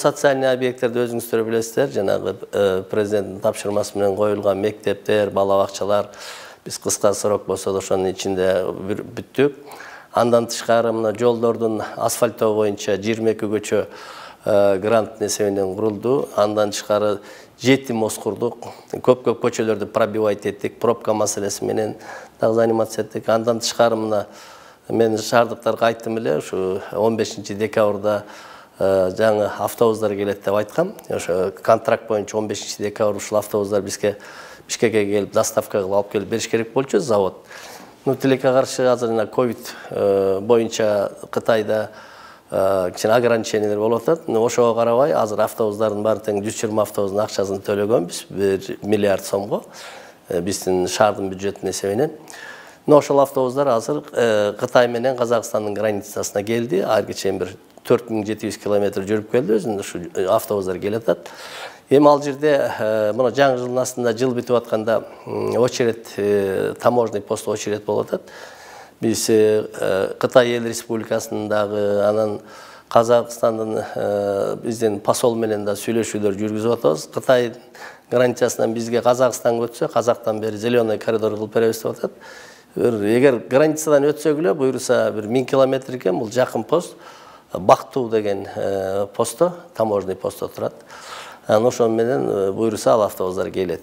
Социальный объекттерди өзүңүздөр билесиздер, жанагы президенттин тапшырмасы менен коюлган мектептер, бала бакчалар биз кыска срок болсо да ошонун ичинде бүттүк. Андан тышкары мына жолдордун асфальттоо боюнча 22 көчө грант эсебинен курулду. Андан тышкары 7 мост курдук. Көп көчөлөрдү пробивать эттик, пробка маселеси менен дагы заниматься эттик. Андан тышкары мына мен шаардыктарга айттым эле, ушу 15 декабрда жаңы автобустар келет деп айткам. Ошо контракт боюнча 15 декабрда ушул автобустар Бишкекке келип доставка кылып алып келип бериш керек болчу завод. Тилекке каршы азыр жана ковид боюнча Кытайда кичине ограничениялер болуп атат. Ошого карабай азыр автобустардын баары тең 120 автобустун акчасын төлөгөнбүз 1 миллиард сомго биздин шаардын бюджетинин эсебинен. Ошол автобустар азыр Кытай менен Казакстандын границасына келди. Айга чейин бир 4700 километр жүрүп келди, өзүнүн ушу автобустар келатат. Эми ал жерде мына жаңы жылдын астында жыл бүтүп атканда очередь, таможенный пост очередь болуп атат. Биз Кытай эл республикасындагы, анан Казакстандын биздин посол менен да сүйлөшүүлөр жүргүзүп атабыз. Кытай границасынан бизге Казакстанга өтсө, Казактан бери зеленый коридор кылып беребиз деп атат. Эгер границадан өтсөк эле, буюрса бир 1000 километр экен, бул жакын пост. Бактуу деген посто, таможенный посто турат. Ошон менен буюрса ал автобустар келет.